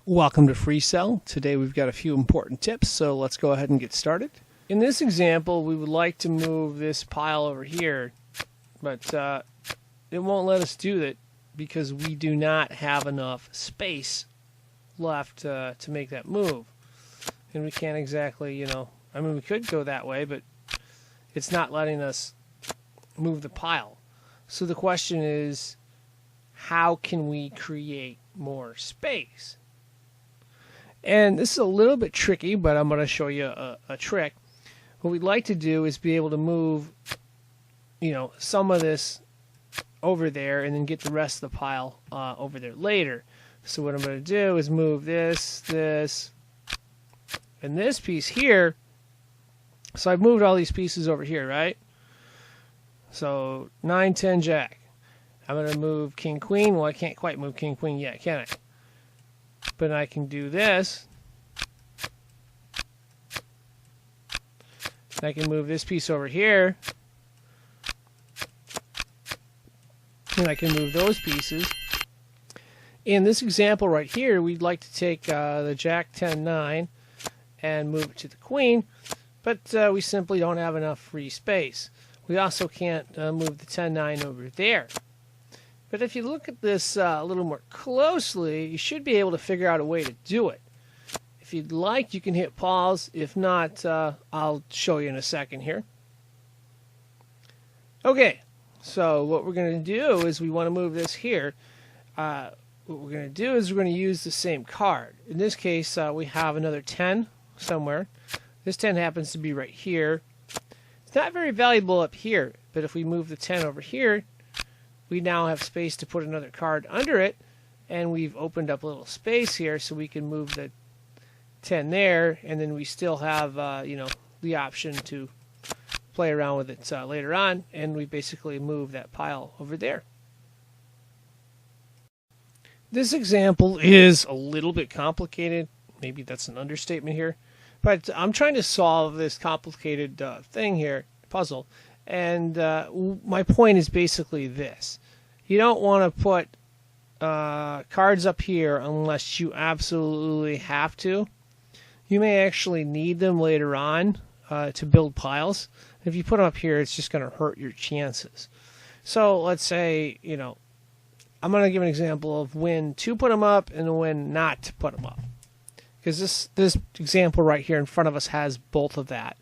Welcome to FreeCell. Today we've got a few important tips, so let's go ahead and get started. In this example, we would like to move this pile over here, but it won't let us do that because we do not have enough space left to make that move. And we can't exactly, I mean, we could go that way, but it's not letting us move the pile. So the question is, how can we create more space? And this is a little bit tricky, but I'm going to show you a trick. What we'd like to do is be able to move, some of this over there and then get the rest of the pile over there later. So what I'm going to do is move this, and this piece here. So I've moved all these pieces over here, right? So 9, 10, Jack. I'm going to move King, Queen. Well, I can't quite move King, Queen yet, can I? But I can do this. I can move this piece over here. And I can move those pieces. In this example right here, we'd like to take the Jack 10, 9 and move it to the Queen. But we simply don't have enough free space. We also can't move the 10, 9 over there. But if you look at this a little more closely, you should be able to figure out a way to do it. If you'd like, you can hit pause. If not, I'll show you in a second here. Okay, so what we're going to do is we want to move this here. What we're going to do is we're going to use the same card. In this case, we have another 10 somewhere. This 10 happens to be right here. It's not very valuable up here, but if we move the 10 over here, we now have space to put another card under it, and we've opened up a little space here so we can move the 10 there, and then we still have the option to play around with it later on, and we basically move that pile over there. This example is a little bit complicated. Maybe that's an understatement here, but I'm trying to solve this complicated thing here, puzzle. And my point is basically this. You don't want to put cards up here unless you absolutely have to. You may actually need them later on to build piles. If you put them up here, it's just going to hurt your chances. So let's say, I'm going to give an example of when to put them up and when not to put them up. Because this example right here in front of us has both of that.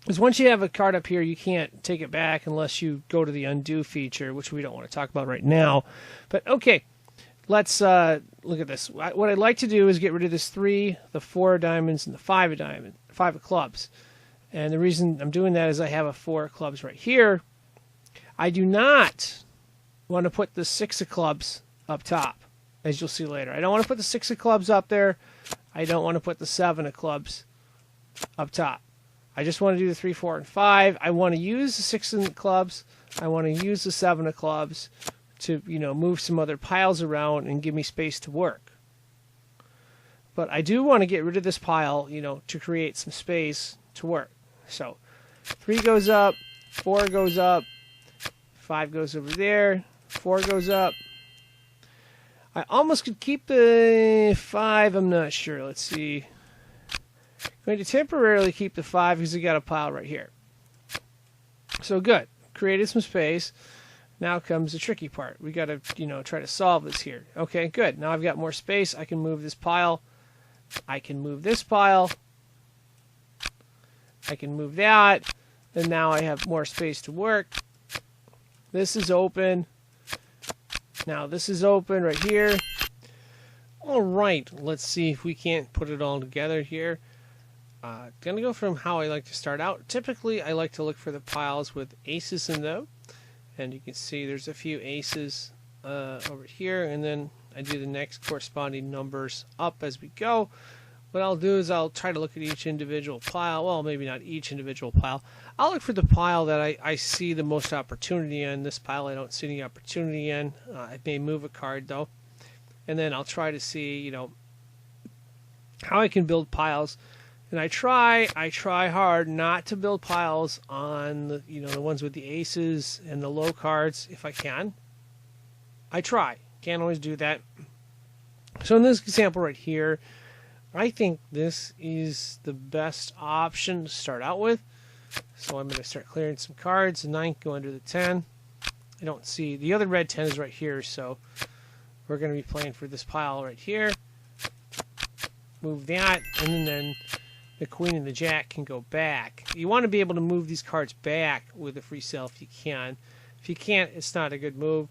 Because once you have a card up here, you can't take it back unless you go to the undo feature, which we don't want to talk about right now. But okay, let's look at this. What I'd like to do is get rid of this 3, the 4 of diamonds, and the 5 of clubs. And the reason I'm doing that is I have a 4 of clubs right here. I do not want to put the 6 of clubs up top, as you'll see later. I don't want to put the 6 of clubs up there. I don't want to put the 7 of clubs up top. I just want to do the 3, 4, and 5. I want to use the 6 of clubs. I want to use the 7 of clubs to, move some other piles around and give me space to work. But I do want to get rid of this pile, to create some space to work. So 3 goes up, 4 goes up, 5 goes over there, 4 goes up. I almost could keep the 5. I'm not sure. Let's see. Going to temporarily keep the 5 because we got a pile right here. So good. Created some space. Now comes the tricky part. We got to, try to solve this here. Okay, good. Now I've got more space. I can move this pile. I can move this pile. I can move that. And now I have more space to work. This is open. Now this is open right here. All right. Let's see if we can't put it all together here. Going to go from how I like to start out. Typically, I like to look for the piles with aces in them. And you can see there's a few aces over here. And then I do the next corresponding numbers up as we go. What I'll do is I'll try to look at each individual pile. Well, maybe not each individual pile. I'll look for the pile that I see the most opportunity in. This pile I don't see any opportunity in. I may move a card, though. And then I'll try to see, how I can build piles. And I try hard not to build piles on the ones with the aces and the low cards if I can. I try. Can't always do that. So in this example right here, I think this is the best option to start out with. So I'm going to start clearing some cards. The 9 go under the 10. I don't see the other red 10 is right here, so we're going to be playing for this pile right here. Move that, and then the queen and the jack can go back. You want to be able to move these cards back with a FreeCell if you can. If you can't, it's not a good move.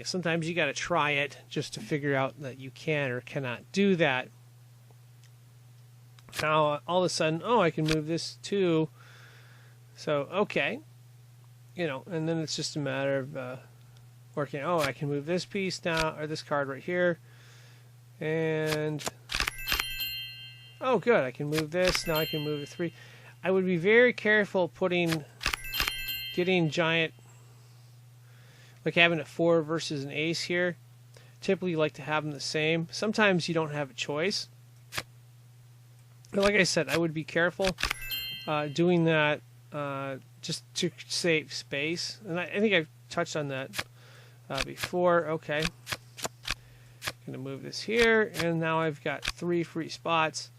Sometimes you got to try it just to figure out that you can or cannot do that. Now, all of a sudden, I can move this too. So, okay. And then it's just a matter of working. I can move this piece now, or this card right here. And, good. I can move this. Now I can move the 3. I would be very careful getting giant, like having a 4 versus an ace here. Typically, you like to have them the same. Sometimes you don't have a choice. But like I said, I would be careful doing that just to save space. And I think I've touched on that before. Okay. Going to move this here. And now I've got 3 free spots,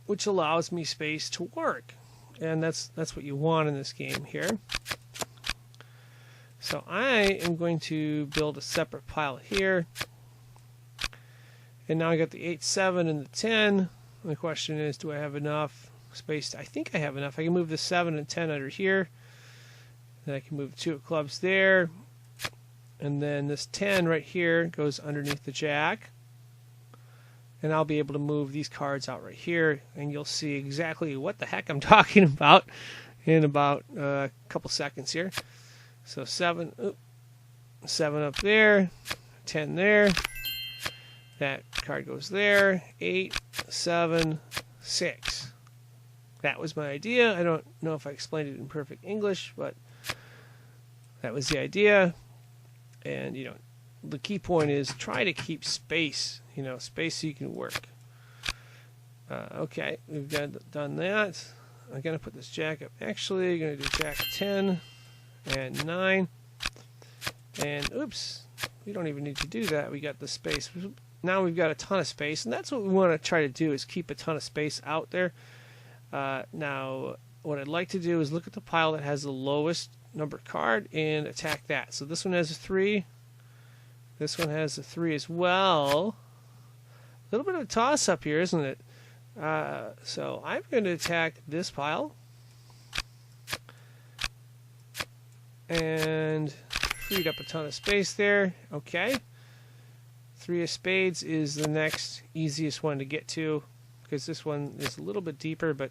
which allows me space to work. And that's what you want in this game here. So I am going to build a separate pile here. And now I got the 8, 7, and the 10. The question is, do I have enough space? I think I have enough. I can move the 7 and 10 under here. Then I can move 2 of clubs there. And then this 10 right here goes underneath the jack. And I'll be able to move these cards out right here. And you'll see exactly what the heck I'm talking about in about a couple seconds here. So 7 up there, 10 there. That card goes there. 8, 7, 6. That was my idea. I don't know if I explained it in perfect English, but that was the idea. And, the key point is try to keep space, space so you can work. Okay, we've done that. I'm going to put this jack up. Actually, I'm going to do jack 10 and 9. And, oops, we don't even need to do that. We got the space. Now we've got a ton of space, and that's what we want to try to do, is keep a ton of space out there. Now, what I'd like to do is look at the pile that has the lowest number card and attack that. So this one has a 3. This one has a 3 as well. A little bit of a toss-up here, isn't it? So I'm going to attack this pile. And freed up a ton of space there. Okay. 3 of spades is the next easiest one to get to, because this one is a little bit deeper, but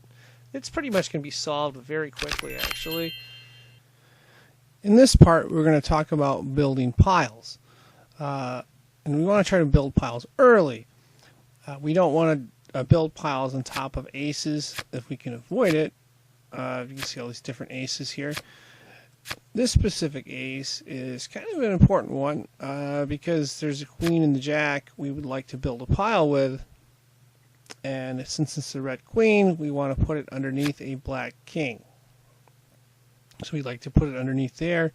it's pretty much going to be solved very quickly, actually. In this part, we're going to talk about building piles. And we want to try to build piles early. We don't want to build piles on top of aces if we can avoid it. You can see all these different aces here. This specific ace is kind of an important one because there's a queen and the jack we would like to build a pile with. And since it's a red queen, we want to put it underneath a black king. So we'd like to put it underneath there.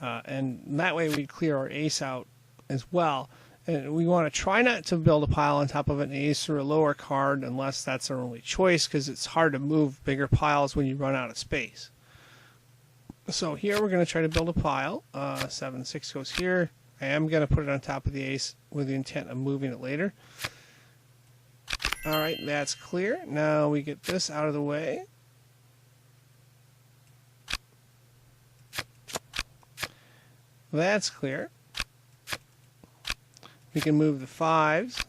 And that way we clear our ace out as well. And we want to try not to build a pile on top of an ace or a lower card unless that's our only choice, because it's hard to move bigger piles when you run out of space. So here we're going to try to build a pile. 7, 6 goes here. I am going to put it on top of the ace with the intent of moving it later. Alright, that's clear. Now we get this out of the way. That's clear. We can move the 5s.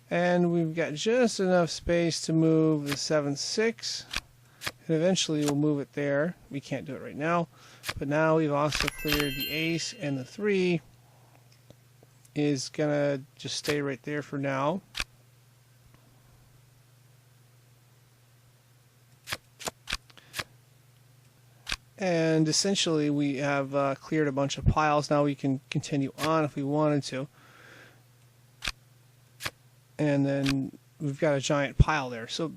And we've got just enough space to move the 7, 6. And eventually we'll move it there. We can't do it right now. But now we've also cleared the ace, and the 3 is going to just stay right there for now. And essentially we have cleared a bunch of piles. Now we can continue on if we wanted to. And then we've got a giant pile there. So,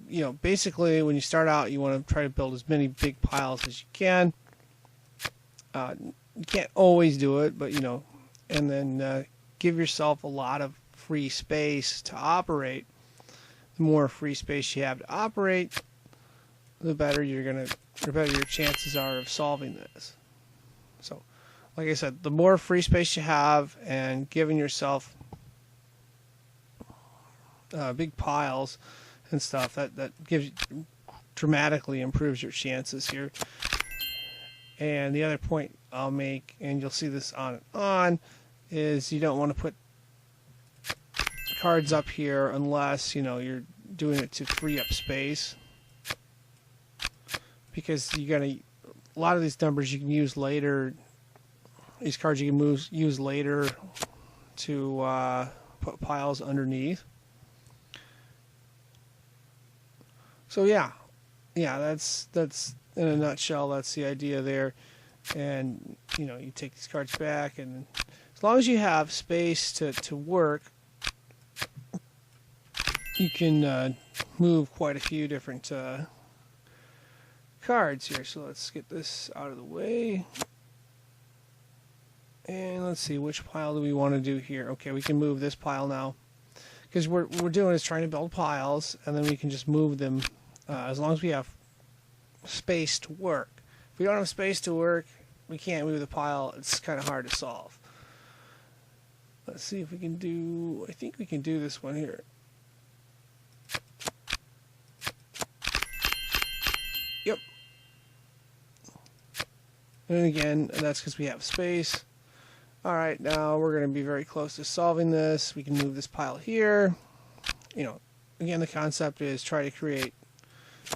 basically when you start out, you want to try to build as many big piles as you can. You can't always do it, but, and then give yourself a lot of free space to operate. The more free space you have to operate, the better your chances are of solving this. So, like I said, the more free space you have and giving yourself big piles and stuff, that dramatically improves your chances here. And the other point I'll make, and you'll see this on and on, is you don't want to put cards up here unless you're doing it to free up space, because a lot of these numbers you can use later. These cards you can use later to put piles underneath. So yeah, that's in a nutshell. That's the idea there. And you take these cards back, and as long as you have space to work, you can move quite a few different cards here. So let's get this out of the way. And let's see, which pile do we want to do here? Okay, we can move this pile now, because what we're doing is trying to build piles, and then we can just move them as long as we have space to work. If we don't have space to work, we can't move the pile. It's kind of hard to solve. Let's see if we can do, I think we can do this one here. Yep. And again, that's because we have space. Alright, now we're going to be very close to solving this. We can move this pile here. Again, the concept is try to create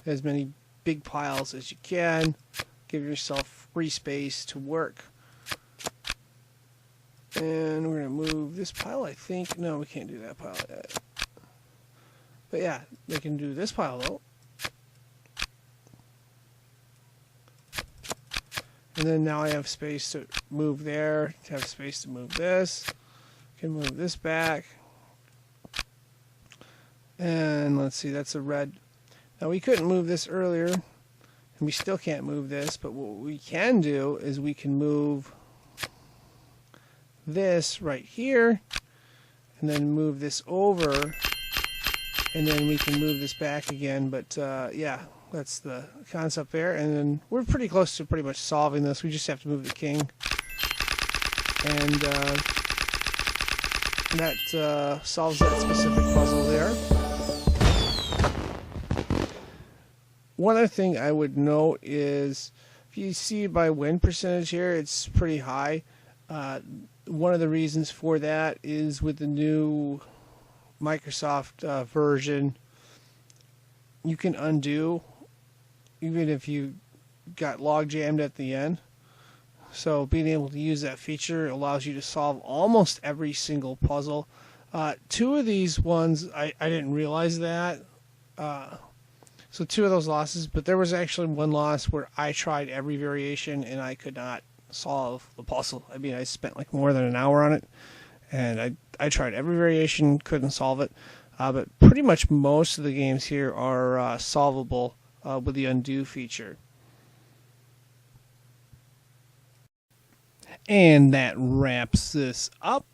as many big piles as you can. Give yourself free space to work. And we're going to move this pile, I think. No, we can't do that pile yet. But yeah, they can do this pile though. And then now I have space to move there, to have space to move this. Can move this back. And let's see, that's a red. Now we couldn't move this earlier, and we still can't move this, but what we can do is we can move this right here, and then move this over, and then we can move this back again. But yeah, that's the concept there. And then we're pretty close to pretty much solving this. We just have to move the king, and that solves that specific puzzle there. One other thing I would note is, if you see by win percentage here, it's pretty high. One of the reasons for that is with the new Microsoft version, you can undo even if you got log jammed at the end. So being able to use that feature allows you to solve almost every single puzzle. Two of these ones, I didn't realize that. So two of those losses, but there was actually one loss where I tried every variation and I could not solve the puzzle. I mean, I spent like more than an hour on it, and I tried every variation, couldn't solve it. But pretty much most of the games here are solvable with the undo feature. And that wraps this up.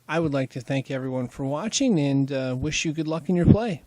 I would like to thank everyone for watching and wish you good luck in your play.